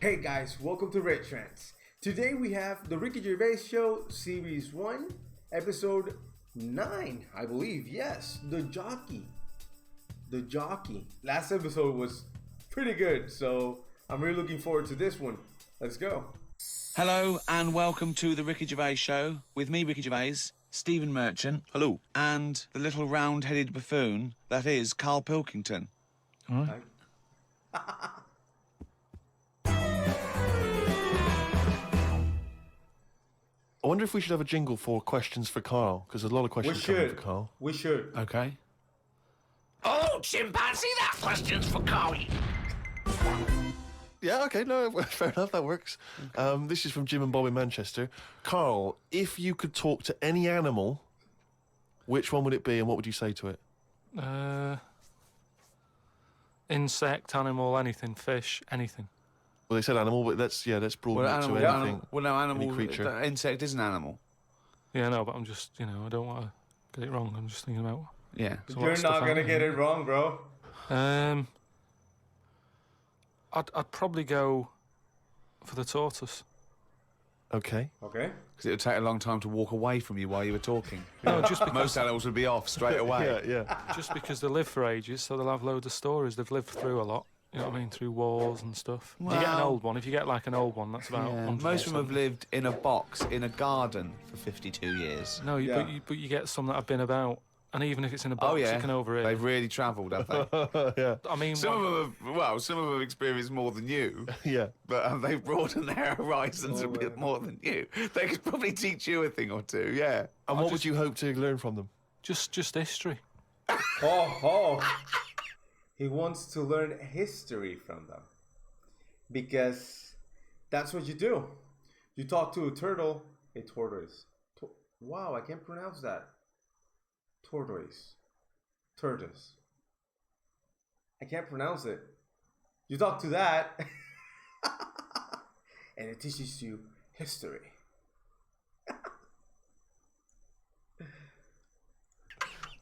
Hey guys, welcome to Rants. Today we have the Ricky Gervais Show, Series 1, Episode 9, I believe. Yes, the Jockey. The Jockey. Last episode was pretty good, so I'm really looking forward to this one. Let's go. Hello and welcome to the Ricky Gervais Show with me, Ricky Gervais, Stephen Merchant. Hello. And the little round-headed buffoon that is Karl Pilkington. All right. I wonder if we should have a jingle for questions for Karl, because there's a lot of questions coming for Karl. We should. Okay. Oh, chimpanzee, that question's for Karl. Yeah, okay, no, fair enough, that works. Okay. This is from Jim and Bob in Manchester. Karl, if you could talk to any animal, which one would it be and what would you say to it? Insect, animal, anything, fish, anything. Well, they said animal, but that's broad to anything. Animal, creature. Insect is an animal. Yeah, no, but I'm just, I don't want to get it wrong. I'm just thinking about... Yeah. So you're not going to get it wrong, bro. I'd probably go for the tortoise. Okay. Okay. Because it would take a long time to walk away from you while you were talking. No, just because... Most animals would be off straight away. Yeah. Just because they live for ages, so they'll have loads of stories. They've lived through a lot. You know what I mean? Through wars and stuff. Well, you get an old one. If you get like an old one, that's about 100 Most of them have lived in a box in a garden for 52 years. No, but you get some that have been about. And even if it's in a box, you can overhear. They've really travelled, have they? Yeah. I mean, some of them have experienced more than you. Yeah. But they've broadened their horizons a bit more than you. They could probably teach you a thing or two, yeah. And what would you hope to learn from them? Just history. Oh. He wants to learn history from them. Because that's what you do. You talk to a turtle, a tortoise. Wow, I can't pronounce that. Tortoise. I can't pronounce it. You talk to that, and it teaches you history.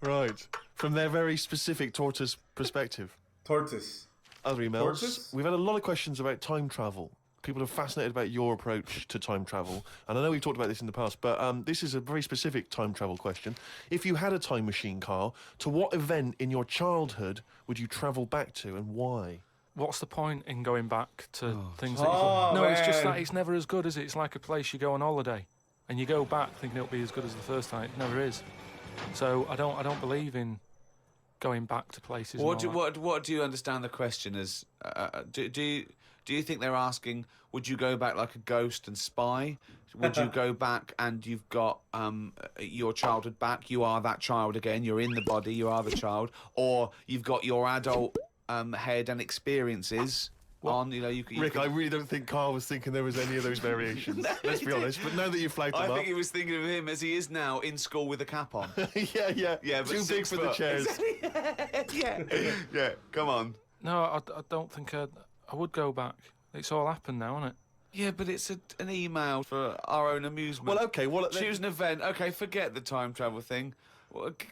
Right. From their very specific tortoise perspective. Tortoise. Other emails. Tortoise? We've had a lot of questions about time travel. People are fascinated about your approach to time travel. And I know we've talked about this in the past, but this is a very specific time travel question. If you had a time machine, Karl, to what event in your childhood would you travel back to and why? What's the point in going back to things that No, it's just that it's never as good, is it? It's like a place you go on holiday and you go back thinking it'll be as good as the first time. It never is. So I don't believe in going back to places. What do you understand the question as? Do you think they're asking, would you go back like a ghost and spy? Would you go back and you've got your childhood back? You are that child again. You're in the body. You are the child. Or you've got your adult head and experiences on. Rick, I really don't think Karl was thinking there was any of those variations. Let's be honest. But now that you've flagged him up, I think he was thinking of him as he is now in school with a cap on. yeah. But too big for the chairs. yeah. Come on. No, I don't think I would go back. It's all happened now, isn't it? Yeah, but it's an email for our own amusement. Well, okay. Choose an event. Okay, forget the time travel thing.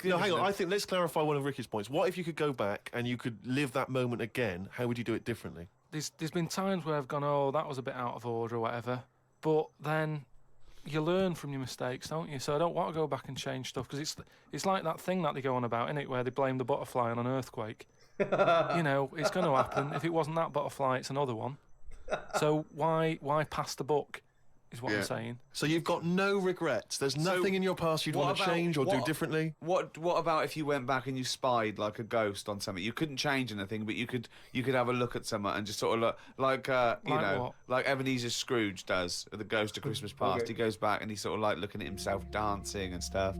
No, hang on. I think let's clarify one of Ricky's points. What if you could go back and you could live that moment again? How would you do it differently? There's been times where I've gone, that was a bit out of order or whatever. But then you learn from your mistakes, don't you? So I don't want to go back and change stuff because it's like that thing that they go on about, innit, where they blame the butterfly on an earthquake. It's going to happen. If it wasn't that butterfly, it's another one. So why pass the buck, is what I'm saying. So you've got no regrets. There's nothing in your past you'd want to change or do differently? What about if you went back and you spied like a ghost on something? You couldn't change anything, but you could have a look at someone and just sort of look like like Ebenezer Scrooge does at the Ghost of Christmas Past. He goes back and he's sort of like looking at himself dancing and stuff.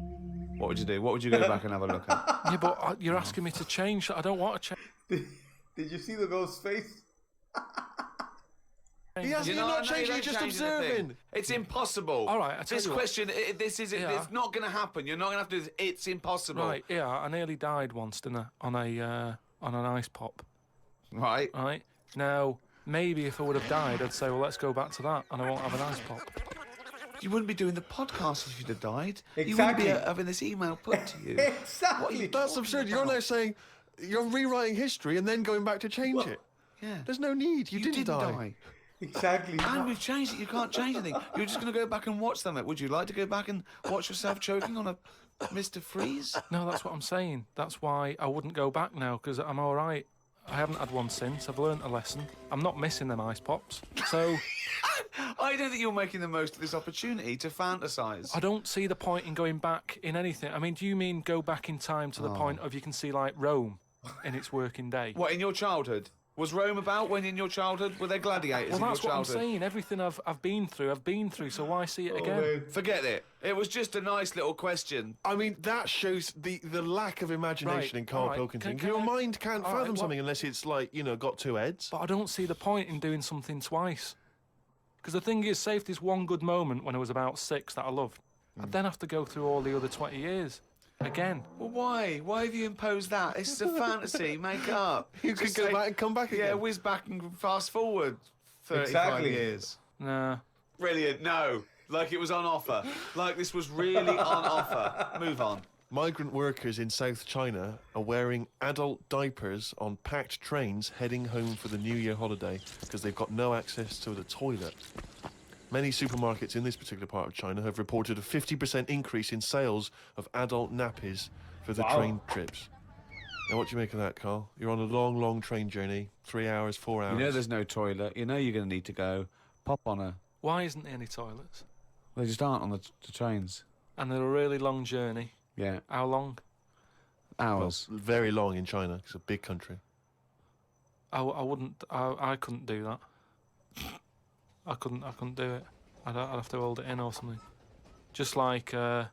What would you do? What would you go back and have a look at? Yeah, but you're asking me to change. I don't want to change. Did you see the ghost's face? You're not changing, you're just observing. It's impossible. All right, this question, it's not going to happen. You're not going to have to do this. It's impossible. Right, yeah, I nearly died once, didn't I, on an ice pop. Right. Right. Now, maybe if I would have died, I'd say, well, let's go back to that, and I won't have an ice pop. You wouldn't be doing the podcast if you'd have died. Exactly. You wouldn't be having this email put to you. Exactly. That's absurd. You're now saying you're rewriting history and then going back to change it. Yeah. There's no need. You didn't die. Exactly. And we've changed it. You can't change anything. You're just going to go back and watch them. Would you like to go back and watch yourself choking on a Mr. Freeze? No, that's what I'm saying. That's why I wouldn't go back now, because I'm all right. I haven't had one since. I've learnt a lesson. I'm not missing them ice pops. So I don't think you're making the most of this opportunity to fantasise. I don't see the point in going back in anything. I mean, do you mean go back in time to the point of you can see, like, Rome in its working day? What, in your childhood? Was Rome about when in your childhood? Were there gladiators Well, in your that's what I'm childhood? saying. Everything I've been through, so why see it again? man. Forget it. It was just a nice little question. I mean, that shows the lack of imagination Right, in Karl all right. Pilkington. Can Your I- mind can't all right, fathom what- something unless it's like, got two heads. But I don't see the point in doing something twice. Because the thing is, say if there's one good moment when I was about 6 that I loved, I'd then have to go through all the other 20 years again. Well, why? Why have you imposed that? It's a fantasy. Make it up. You could Just go say- back and come back Yeah, again. whiz back and fast forward 35 Exactly. years. Nah. Brilliant. No. Like it was on offer. Like this was really on offer. Move on. Migrant workers in South China are wearing adult diapers on packed trains heading home for the New Year holiday because they've got no access to the toilet. Many supermarkets in this particular part of China have reported a 50% increase in sales of adult nappies for the Wow. train trips. Now, what do you make of that, Carl? You're on a long, long train journey, 3 hours, 4 hours. You know there's no toilet. You know you're going to need to go. Pop on a... Why isn't there any toilets? They just aren't on the trains. And they're a really long journey. Yeah. How long? Hours. Well, very long in China. It's a big country. I wouldn't. I couldn't do that. I couldn't do it. I'd have to hold it in or something. Just like, I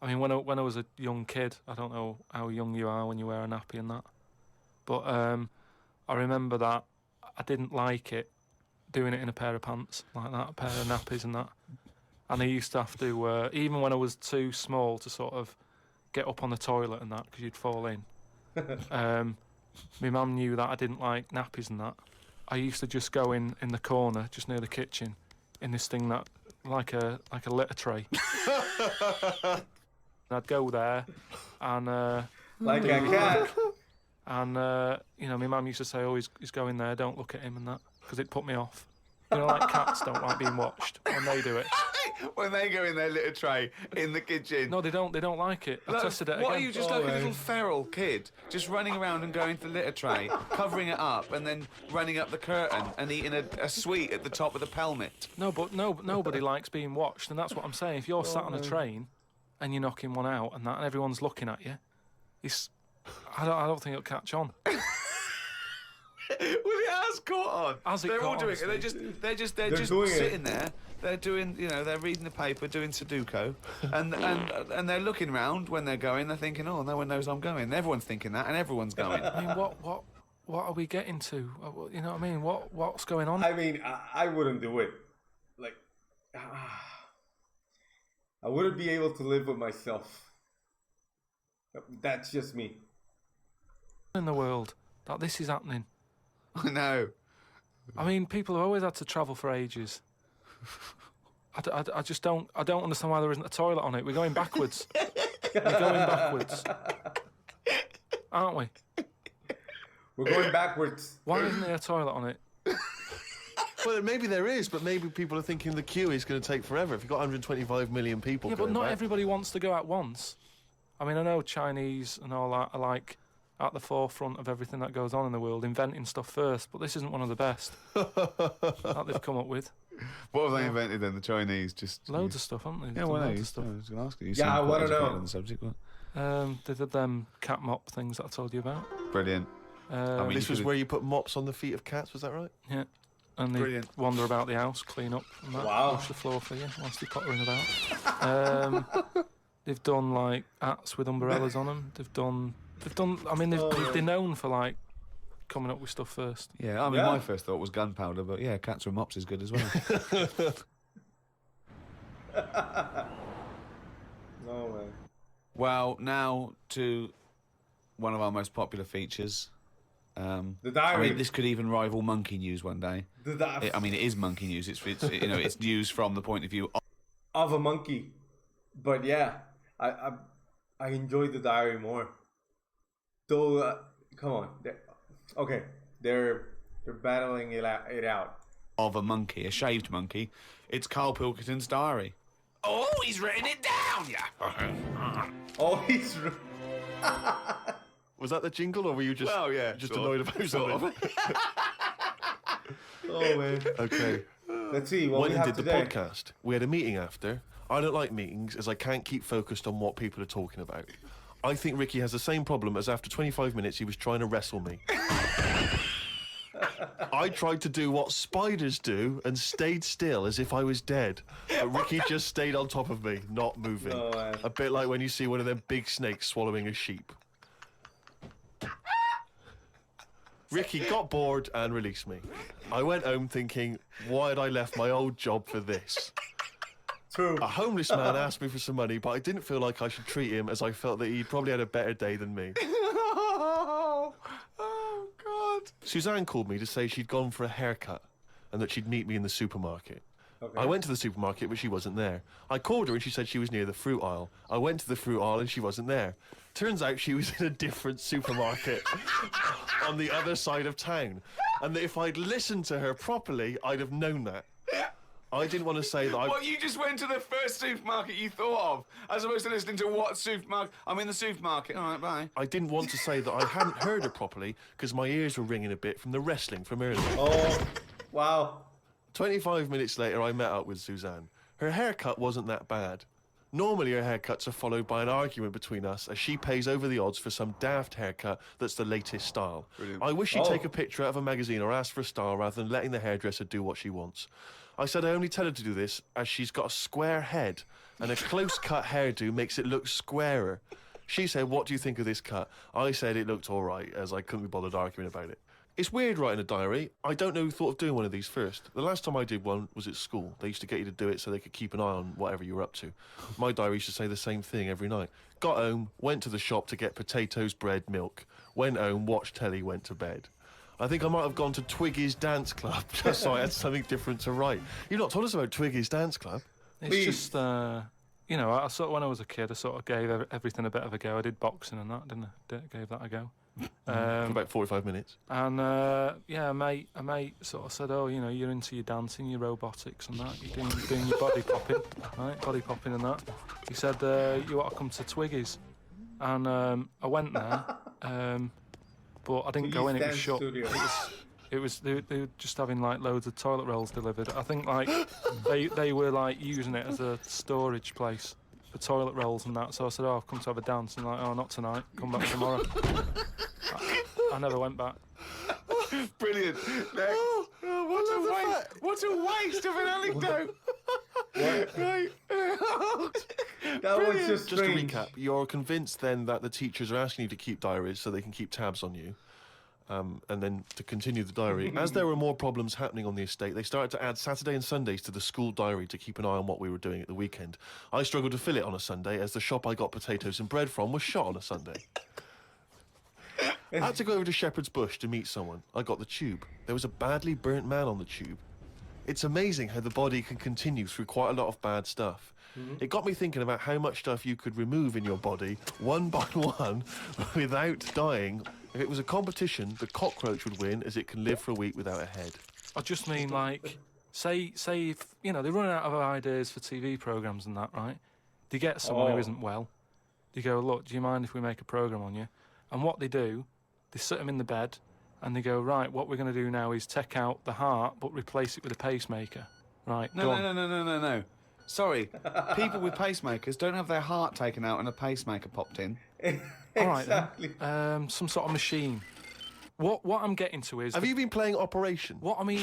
mean, when I was a young kid, I don't know how young you are when you wear a nappy and that, but I remember that I didn't like it doing it in a pair of pants like that, a pair of nappies and that. And I used to have to, even when I was too small to sort of get up on the toilet and that, because you'd fall in. My mum knew that I didn't like nappies and that. I used to just go in the corner, just near the kitchen, in this thing that, like a litter tray. And I'd go there, and Like a cat. and my mum used to say, "Oh, he's going there. Don't look at him," and that, because it put me off. Like cats don't like being watched when they do it. When they go in their little tray in the kitchen. No, they don't. They don't like it. I Look, tested it what again. are you, just like a little feral kid, just running around and going to the litter tray, covering it up, and then running up the curtain and eating a sweet at the top of the pelmet? No, but nobody likes being watched, and that's what I'm saying. If you're sat on a train and you're knocking one out and that, and everyone's looking at you, I don't think it'll catch on. Well, it has caught on. Has it They're all caught doing on, it. They're just doing it. sitting there. They're doing, they're reading the paper, doing Sudoku, and they're looking round when they're going. They're thinking, oh, no one knows I'm going. Everyone's thinking that, and everyone's going. I mean, what are we getting to? You know what I mean? What's going on? I mean, I wouldn't do it. Like, I wouldn't be able to live with myself. That's just me. In the world that this is happening. I know. I mean, people have always had to travel for ages. I just don't understand why there isn't a toilet on it. We're going backwards. We're going backwards, aren't we? We're going backwards. Why isn't there a toilet on it? Well, maybe there is, but maybe people are thinking the queue is going to take forever. If you've got 125 million people Yeah, but going not back. everybody wants to go at once. I mean, I know Chinese and all that are like at the forefront of everything that goes on in the world, inventing stuff first, but this isn't one of the best that they've come up with. What have they invented then? The Chinese just Loads of stuff, haven't they? They've Yeah, done well, no, loads I of stuff. was going to ask you. You Yeah, seem I quite wanna educated know. on the subject. They did them cat mop things that I told you about. Brilliant. mean, This you was could've- where you put mops on the feet of cats, was that right? Yeah. And they Brilliant. wander about the house, clean up and that, Wow. wash the floor for you whilst they're pottering about. They've done like hats with umbrellas on them. They've done. I mean, they're known for like coming up with stuff first. Yeah, I mean, Yeah. my first thought was gunpowder, but yeah, cats with mops is good as well. No man. Well, now to one of our most popular features. The I diary. mean, this could even rival Monkey News one day. The diary I mean, it is Monkey News. It's it's news from the point of view of of a monkey. But yeah, I enjoy the diary more. Though, come on. Okay, they're battling it out. of a monkey, a shaved monkey. It's Karl Pilkington's diary. Oh, he's written it down, yeah. Oh, he's. Was that the jingle, or were you just just annoyed about something? Oh man. Okay. Let's see what When we we have did today. the podcast, we had a meeting after. I don't like meetings as I can't keep focused on what people are talking about. I think Ricky has the same problem as after 25 minutes he was trying to wrestle me. I tried to do what spiders do and stayed still as if I was dead. But Ricky just stayed on top of me, not moving. Oh, man. A bit like when you see one of them big snakes swallowing a sheep. Ricky got bored and released me. I went home thinking, why had I left my old job for this? True. A homeless man asked me for some money, but I didn't feel like I should treat him as I felt that he probably had a better day than me. Oh, God. Suzanne called me to say she'd gone for a haircut and that she'd meet me in the supermarket. Okay. I went to the supermarket, but she wasn't there. I called her and she said she was near the fruit aisle. I went to the fruit aisle and she wasn't there. Turns out she was in a different supermarket on the other side of town. And that if I'd listened to her properly, I'd have known that. I didn't want to say that I... Well, you just went to the first supermarket you thought of, as opposed to listening to what supermarket. I'm in the supermarket. All right, bye. I didn't want to say that I hadn't heard her properly because my ears were ringing a bit from the wrestling from earlier. Oh, wow. 25 minutes later, I met up with Suzanne. Her haircut wasn't that bad. Normally, her haircuts are followed by an argument between us as she pays over the odds for some daft haircut that's the latest style. Brilliant. I wish she'd Oh. take a picture out of a magazine or ask for a style rather than letting the hairdresser do what she wants. I said I only tell her to do this as she's got a square head and a close-cut hairdo makes it look squarer. She said, what do you think of this cut? I said it looked all right, as I couldn't be bothered arguing about it. It's weird writing a diary. I don't know who thought of doing one of these first. The last time I did one was at school. They used to get you to do it so they could keep an eye on whatever you were up to. My diary used to say the same thing every night. Got home, went to the shop to get potatoes, bread, milk. Went home, watched telly, went to bed. I think I might have gone to Twiggy's Dance Club just so I had something different to write. You've not told us about Twiggy's Dance Club. It's Please. just, you know, I sort of, when I was a kid, I sort of gave everything a bit of a go. I did boxing and that, didn't I? Gave that a go. For about 45 minutes. And yeah, a mate sort of said, oh, you know, you're into your dancing, your robotics and that. You're doing your body popping, right? Body popping and that. He said, you ought to come to Twiggy's. And I went there, but I didn't go in. It was Dance shut. Studio. It was they were just having like loads of toilet rolls delivered. I think like they were like using it as a storage place for toilet rolls and that. So I said, oh, I've come to have a dance. And like, oh, not tonight. Come back tomorrow. I never went back. Brilliant. Next. What a waste of an anecdote. Right. That was just Just to strange. recap, you're convinced then that the teachers are asking you to keep diaries so they can keep tabs on you. And then to continue the diary, as there were more problems happening on the estate, they started to add Saturday and Sundays to the school diary to keep an eye on what we were doing at the weekend. I struggled to fill it on a Sunday as the shop I got potatoes and bread from was shut on a Sunday. I had to go over to Shepherd's Bush to meet someone. I got the tube. There was a badly burnt man on the tube. It's amazing how the body can continue through quite a lot of bad stuff. It got me thinking about how much stuff you could remove in your body, one by one, without dying. If it was a competition, the cockroach would win as it can live for a week without a head. I just mean like, say if, you know, they're running out of ideas for TV programmes and that, right? They get someone who isn't well. They go, look, do you mind if we make a programme on you? And what they do, they sit them in the bed and they go, right, what we're going to do now is take out the heart but replace it with a pacemaker. Right, go on. No. Sorry, people with pacemakers don't have their heart taken out and a pacemaker popped in. All right, Exactly. then. Some sort of machine. What I'm getting to is... Have you been playing Operation? What I mean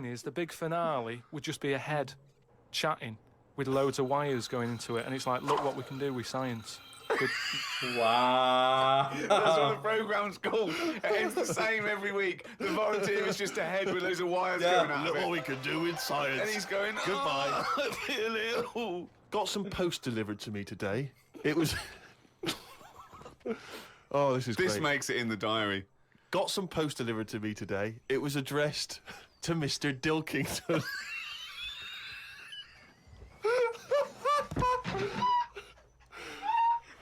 is the big finale would just be a head chatting with loads of wires going into it, and it's like, look what we can do with science. Wow. That's what the programme's called. It's the same every week. The volunteer is just a head with loads of wires going out of Look what it. we can do with science. And he's going, Goodbye. oh, I feel ill. Got some post delivered to me today. It was... Oh, this is This great. makes it in the diary. Got some post delivered to me today. It was addressed to Mr. Dilkington.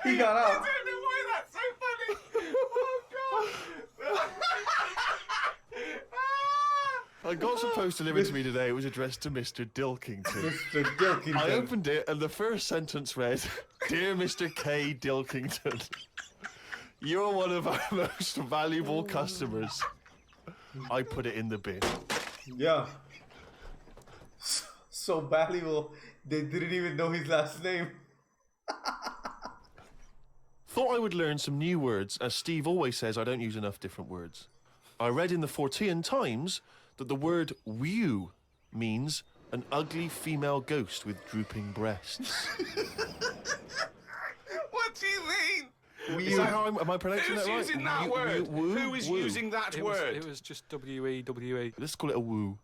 He got I out. don't know why that's so funny. Oh, God. I got some post delivered to me today. It was addressed to Mr. Dilkington. Mr. Dilkington. I opened it, and the first sentence read, "Dear Mr. K. Dilkington, you're one of our most valuable customers." I put it in the bin. Yeah. So valuable, they didn't even know his last name. Thought I would learn some new words, as Steve always says I don't use enough different words. I read in the Fortean Times that the word "wew" means an ugly female ghost with drooping breasts. What do you mean? Is that how am I pronouncing Who's that right? using that word? Who is using that word? It was just W-E-W-E. Let's call it a woo.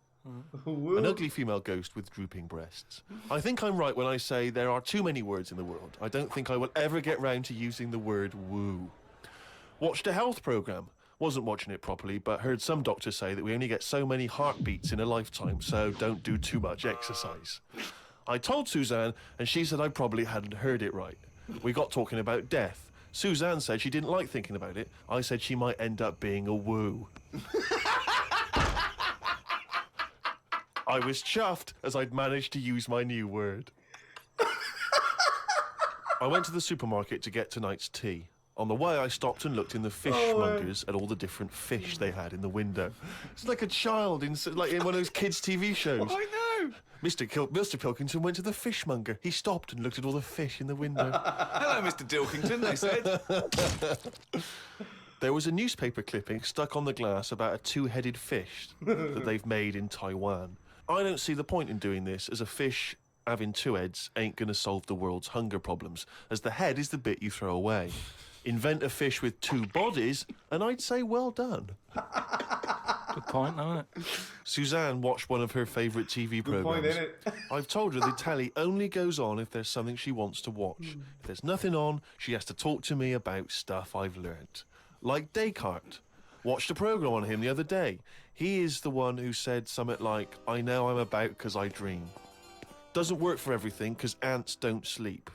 Woo. An ugly female ghost with drooping breasts. I think I'm right when I say there are too many words in the world. I don't think I will ever get round to using the word woo. Watched a health programme. Wasn't watching it properly, but heard some doctors say that we only get so many heartbeats in a lifetime, so don't do too much exercise. I told Suzanne, and she said I probably hadn't heard it right. We got talking about death. Suzanne said she didn't like thinking about it. I said she might end up being a woo. I was chuffed as I'd managed to use my new word. I went to the supermarket to get tonight's tea. On the way, I stopped and looked in the fishmongers at all the different fish they had in the window. It's like a child in one of those kids' TV shows. I know. Mr. Pilkington went to the fishmonger. He stopped and looked at all the fish in the window. Hello, Mr. Dilkington, they said. There was a newspaper clipping stuck on the glass about a two-headed fish that they've made in Taiwan. I don't see the point in doing this, as a fish having two heads ain't going to solve the world's hunger problems, as the head is the bit you throw away. Invent a fish with two bodies, and I'd say well done. Good point, though, isn't it? Suzanne watched one of her favourite TV Good programmes. point, innit? I've told her the telly only goes on if there's something she wants to watch. If there's nothing on, she has to talk to me about stuff I've learnt. Like Descartes. Watched a programme on him the other day. He is the one who said something like, "I know I'm about because I dream." Doesn't work for everything because ants don't sleep.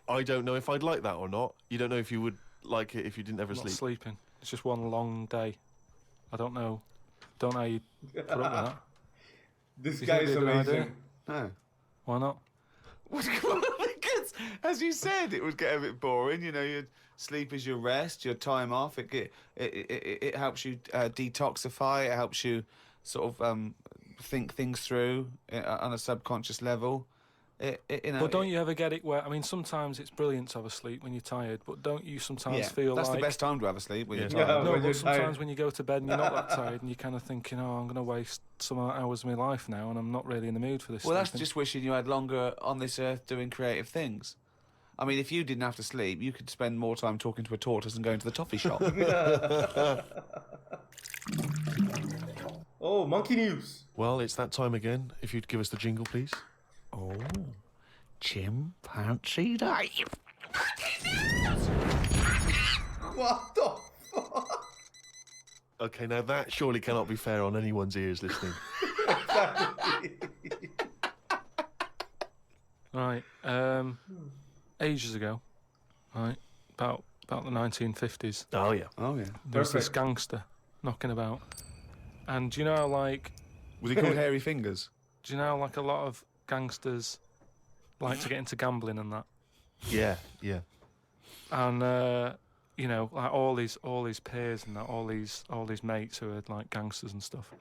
I don't know if I'd like that or not. You don't know if you would like it if you didn't ever I'm not sleep. sleeping. It's just one long day. I don't know. Don't know how you put up with that. This You guy think is it'd be a good amazing. idea? No. Why not? Because, as you said, it would get a bit boring. You know, your sleep is your rest, your time off. It helps you detoxify. It helps you sort of think things through on a subconscious level. But don't you ever get it where, I mean, sometimes it's brilliant to have a sleep when you're tired, but don't you sometimes feel that's like... the best time to have a sleep when you're Yeah. tired. No, when you're but sometimes tired. when you go to bed and you're not that tired and you're kind of thinking, oh, I'm going to waste some hours of my life now and I'm not really in the mood for this. Well, that's sleeping. just wishing you had longer on this earth doing creative things. I mean, if you didn't have to sleep, you could spend more time talking to a tortoise and going to the toffee shop. Oh, monkey news. Well, it's that time again. If you'd give us the jingle, please. Oh, chimpanzee that. What the fuck? Okay, now that surely cannot be fair on anyone's ears listening. Right. Ages ago, right, about the 1950s, Oh, yeah. Oh, yeah. there was this Perfect. gangster knocking about. And do you know how, like, Was he called Hairy Fingers? do you know how, like, a lot of gangsters like to get into gambling and that? Yeah, yeah. And you know, like all these peers and that, all these mates who are like gangsters and stuff,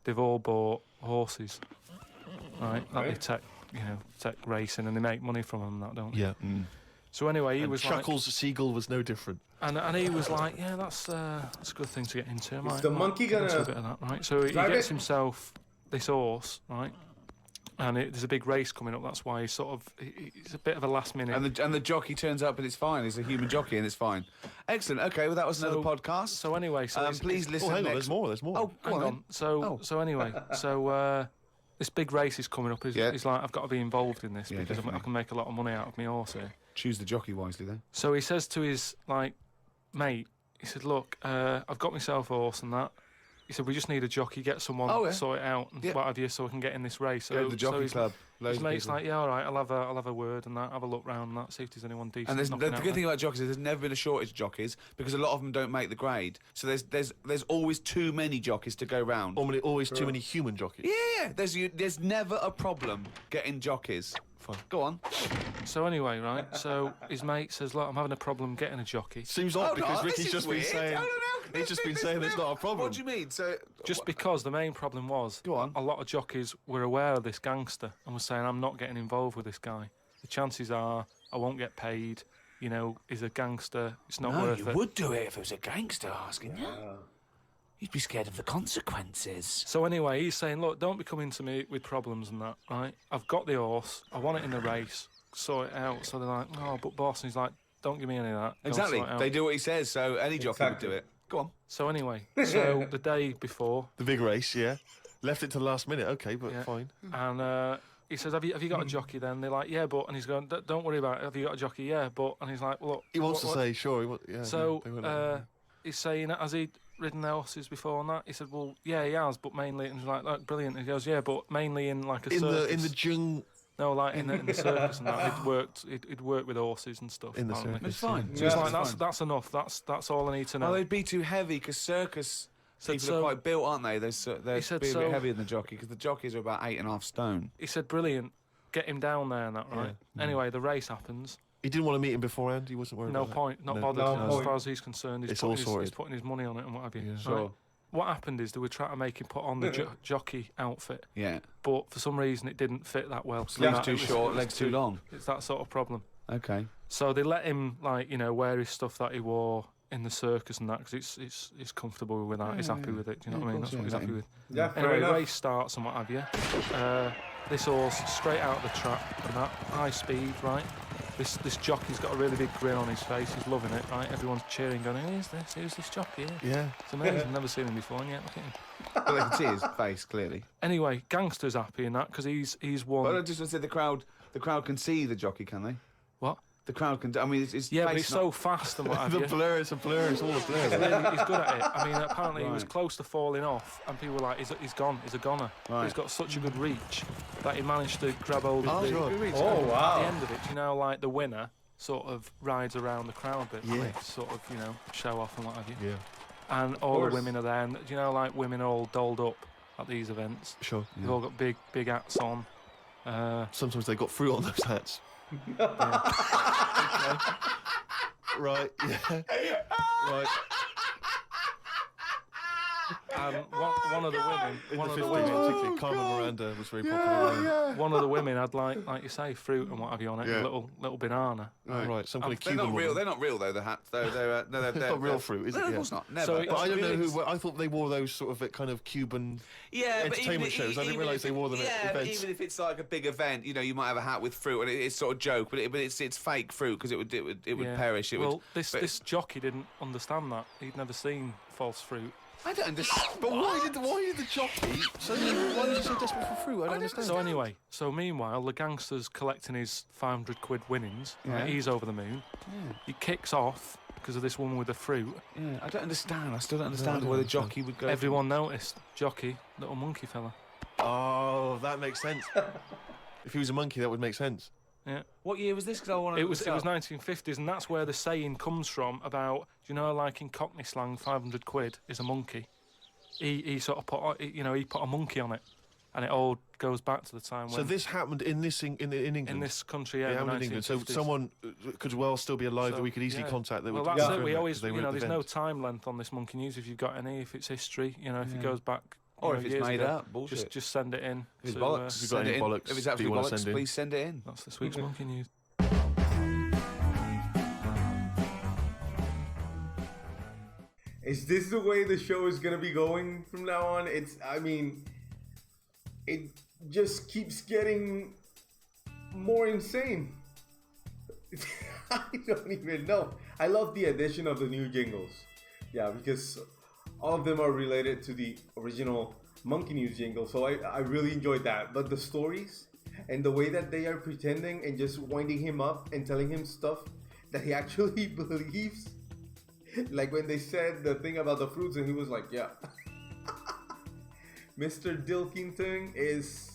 they've all bought horses, right? That they take racing and they make money from them, that don't they? Yeah. So anyway, he And was Chuckles the Seagull was no different. like, and he was like, yeah, that's a good thing to get into. Is the monkey get into gonna a bit of that, right? So he drive gets it? himself this horse, right? And there's a big race coming up. That's why he's it's a bit of a last minute. And the jockey turns up and it's fine. He's a human jockey and it's fine. Excellent. Okay, well, that was another podcast. So anyway, so Please listen Oh, hang on, next. there's more, there's more. Oh, go hang on. on. So anyway, this big race is coming up. He's Yeah. like, I've got to be involved in this Yeah, because I definitely. can make a lot of money out of my horse here. Choose the jockey wisely then. So he says to his mate, he said, look, I've got myself a horse and that. he said, we just need a jockey, get someone, sort it out, and what have you, so we can get in this race. Go to the jockey club. His mate's like, yeah, all right, I'll have a word and that, have a look round and that, see if there's anyone decent. And the good thing about jockeys is there's never been a shortage of jockeys because a lot of them don't make the grade. So there's always too many jockeys to go round. Always too many human jockeys. Yeah, there's never a problem getting jockeys. Fine. Go on. So anyway, right, so his mate says, look, I'm having a problem getting a jockey. Seems odd because Ricky's just been saying... He's just been saying there's not a problem. What do you mean? So just because the main problem was a lot of jockeys were aware of this gangster and were saying, I'm not getting involved with this guy. The chances are I won't get paid, you know, he's a gangster, it's not worth it. You would do it if it was a gangster asking you. You'd be scared of the consequences. So anyway, he's saying, look, don't be coming to me with problems and that, right? I've got the horse, I want it in the race, sort it out. So they're like, oh, but boss, and he's like, don't give me any of that. Exactly. They do what he says, so any jockey would do it. Go on. So anyway, so the day before... The big race, yeah. Left it to the last minute, okay, but fine. And he says, have you got a jockey then? They're like, yeah, but... And he's going, don't worry about it, have you got a jockey? Yeah, but... And he's like, well, look... He wants to say, sure, So, he's saying, has he ridden the horses before and that? He said, well, yeah, he has, but mainly... And he's like, brilliant. And he goes, yeah, but mainly in like a circus. In the jungle... No, like in the circus and that. He'd worked with horses and stuff. In the circus. It's fine. So he's like, that's enough. That's all I need to know. Well, they'd be too heavy because circus people are quite built, aren't they? They're a bit heavier than the jockey because the jockeys are about 8.5 stone. He said, brilliant. Get him down there and that, right? Yeah. Anyway, the race happens. He didn't want to meet him beforehand. He wasn't worried about point. Not bothered. As far as he's concerned, he's putting his money on it and what have you. Yeah. Sure. Right? What happened is they were trying to make him put on the jockey outfit. Yeah. But for some reason it didn't fit that well. Sleeves too short, legs too long. It's that sort of problem. Okay. So they let him, like, you know, wear his stuff that he wore in the circus and that because it's comfortable with that. Yeah, he's happy with it. Do you know what I mean? That's what he's happy with. Yeah. Anyway, race starts and what have you. This horse straight out of the trap and that high speed, right? This jockey's got a really big grin on his face. He's loving it, right? Everyone's cheering, going, "Who's this? Who's this jockey?" Yeah. It's amazing. I've never seen him before, and yet look at him. But they can see his face clearly. Anyway, Gangster's happy in that because he's won. But I just want to say the crowd can see the jockey, can they? What? The crowd can. I mean, it's yeah, but he's so fast and what have you. It's a blur. It's all a blur. He's good at it. I mean, apparently he was close to falling off, and people were like, he's gone. He's a goner. Right. He's got such a good reach that he managed to grab hold of wow! At the end of it, you know, like the winner sort of rides around the crowd a bit, to sort of, you know, show off and what have you. Yeah. And all the women are there, and you know, like women are all dolled up at these events. Sure. They've all got big hats on. Sometimes they got fruit on those hats. Right. Yeah. Right. One of the women, particularly Carmen Miranda was very popular. One of the women had like you say, fruit and what have you on it, a little banana. Right, some kind of Cuban woman. They're not real though. The hats, though. They're not real fruit, is it? No, of course not. Never. So, but I don't know who. I thought they wore those sort of kind of Cuban entertainment shows. I didn't realise they wore them at events. Even if it's like a big event, you know, you might have a hat with fruit, and it's sort of joke, but it's fake fruit because it would perish. This jockey didn't understand that. He'd never seen false fruit. I don't understand. But why did the jockey? Why was he so desperate for fruit? I don't understand. So anyway, meanwhile, the gangster's collecting his 500 quid winnings. Yeah. Right, he's over the moon. Yeah. He kicks off because of this woman with the fruit. Yeah, I don't understand. I still don't understand why the jockey would go. Everyone noticed. Jockey, little monkey fella. Oh, that makes sense. If he was a monkey, that would make sense. Yeah. What year was this? Because I want to. It was 1950s, and that's where the saying comes from about, you know, like in Cockney slang, 500 quid is a monkey. He sort of put, you know, he put a monkey on it, and it all goes back to the time when. So this happened in England. In this country, yeah. In England. So someone could well still be alive that we could easily contact. That well, that's it. We always, you know, there's no time length on this monkey news. If you've got any, if it's history, you know, if it goes back. Or if it's made up, bullshit. Just send it in. If it's bollocks, if you've got any bollocks, if it's actually bollocks, please send it in. That's this week's monkey news. Is this the way the show is gonna be going from now on? It just keeps getting more insane. I don't even know. I love the addition of the new jingles. Yeah, because all of them are related to the original Monkey News jingle, so I really enjoyed that. But the stories and the way that they are pretending and just winding him up and telling him stuff that he actually believes. Like when they said the thing about the fruits and he was like, yeah. Mr. Dilkington is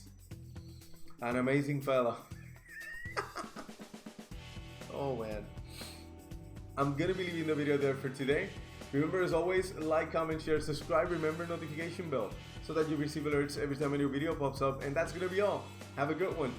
an amazing fella. Oh man. I'm gonna be leaving the video there for today. Remember, as always, like, comment, share, subscribe. Remember, notification bell so that you receive alerts every time a new video pops up. And that's gonna be all. Have a good one.